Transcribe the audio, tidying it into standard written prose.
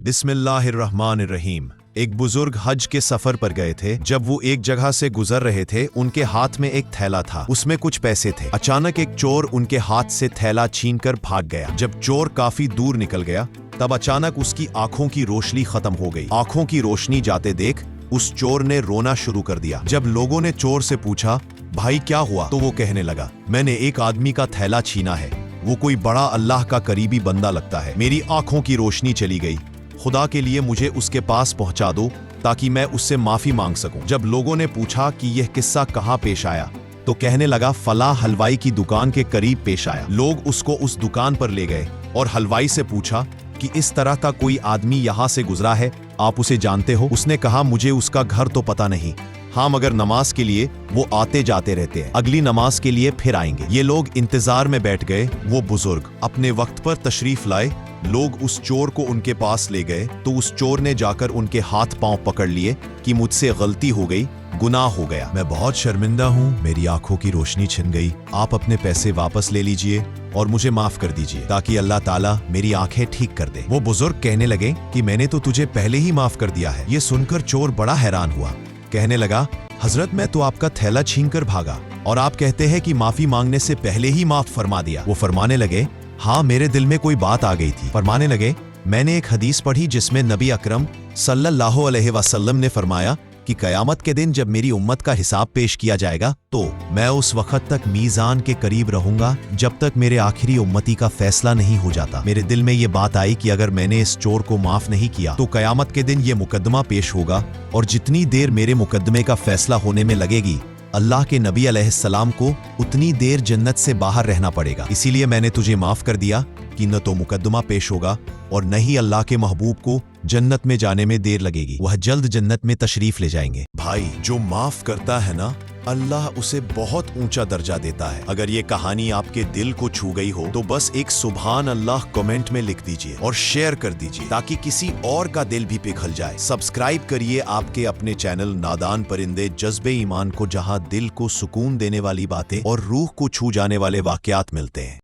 बिस्मिल्लाहिर्रहमानिर्रहीम। एक बुजुर्ग हज के सफर पर गए थे। जब वो एक जगह से गुजर रहे थे, उनके हाथ में एक थैला था, उसमें कुछ पैसे थे। अचानक एक चोर उनके हाथ से थैला छीनकर भाग गया। जब चोर काफी दूर निकल गया, तब अचानक उसकी आंखों की रोशनी खत्म हो गई। आंखों की रोशनी जाते देख उस चोर ने रोना शुरू कर दिया। जब लोगों ने चोर से पूछा, भाई क्या हुआ, तो वो कहने लगा, मैंने एक आदमी का थैला छीना है। वो कोई बड़ा अल्लाह का करीबी बंदा लगता है। मेरी आंखों की रोशनी चली गई। खुदा के लिए मुझे उसके पास पहुंचा दो ताकि मैं उससे माफी मांग सकूं। जब लोगों ने पूछा कि यह किस्सा कहां पेश आया, तो कहने लगा, फला हलवाई की दुकान के करीब पेश आया। लोग उसको उस दुकान पर ले गए और हलवाई से पूछा कि इस तरह का कोई आदमी यहाँ से गुजरा है, आप उसे जानते हो? उसने कहा, मुझे उसका घर तो पता नहीं, हाँ मगर नमाज के लिए वो आते जाते रहते हैं। अगली नमाज के लिए फिर आएंगे। ये लोग इंतजार में बैठ गए। वो बुजुर्ग अपने वक्त पर तशरीफ लाए। लोग उस चोर को उनके पास ले गए तो उस चोर ने जाकर उनके हाथ पांव पकड़ लिए कि मुझसे गलती हो गई, गुनाह हो गया, मैं बहुत शर्मिंदा हूँ, मेरी आंखों की रोशनी छिन गई, आप अपने पैसे वापस ले लीजिए और मुझे माफ कर दीजिए ताकि अल्लाह ताला मेरी आंखें ठीक कर दे। वो बुजुर्ग कहने लगे कि मैंने तो तुझे पहले ही माफ कर दिया है। ये सुनकर चोर बड़ा हैरान हुआ। कहने लगा, हजरत मैं तो आपका थैला छीन कर भागा और आप कहते हैं कि माफी मांगने से पहले ही माफ फरमा दिया। वो फरमाने लगे, हाँ मेरे दिल में कोई बात आ गई थी। फरमाने लगे, मैंने एक हदीस पढ़ी जिसमें नबी अकरम सल्लल्लाहु अलैहि वसल्लम ने फरमाया कि कयामत के दिन जब मेरी उम्मत का हिसाब पेश किया जाएगा तो मैं उस वक्त तक मीज़ान के करीब रहूंगा जब तक मेरे आखिरी उम्मती का फैसला नहीं हो जाता। मेरे दिल में ये बात आई कि अगर मैंने इस चोर को माफ नहीं किया तो कयामत के दिन ये मुकदमा पेश होगा और जितनी देर मेरे मुकदमे का फैसला होने में लगेगी, अल्लाह के नबी अलैहिस्सलाम को उतनी देर जन्नत से बाहर रहना पड़ेगा। इसीलिए मैंने तुझे माफ कर दिया कि न तो मुकदमा पेश होगा और न ही अल्लाह के महबूब को जन्नत में जाने में देर लगेगी। वह जल्द जन्नत में तशरीफ ले जाएंगे। भाई, जो माफ करता है ना, अल्लाह उसे बहुत ऊंचा दर्जा देता है। अगर ये कहानी आपके दिल को छू गई हो तो बस एक सुभान अल्लाह कमेंट में लिख दीजिए और शेयर कर दीजिए ताकि किसी और का दिल भी पिघल जाए। सब्सक्राइब करिए आपके अपने चैनल नादान परिंदे जज्बे ईमान को, जहां दिल को सुकून देने वाली बातें और रूह को छू जाने वाले वाकयात मिलते हैं।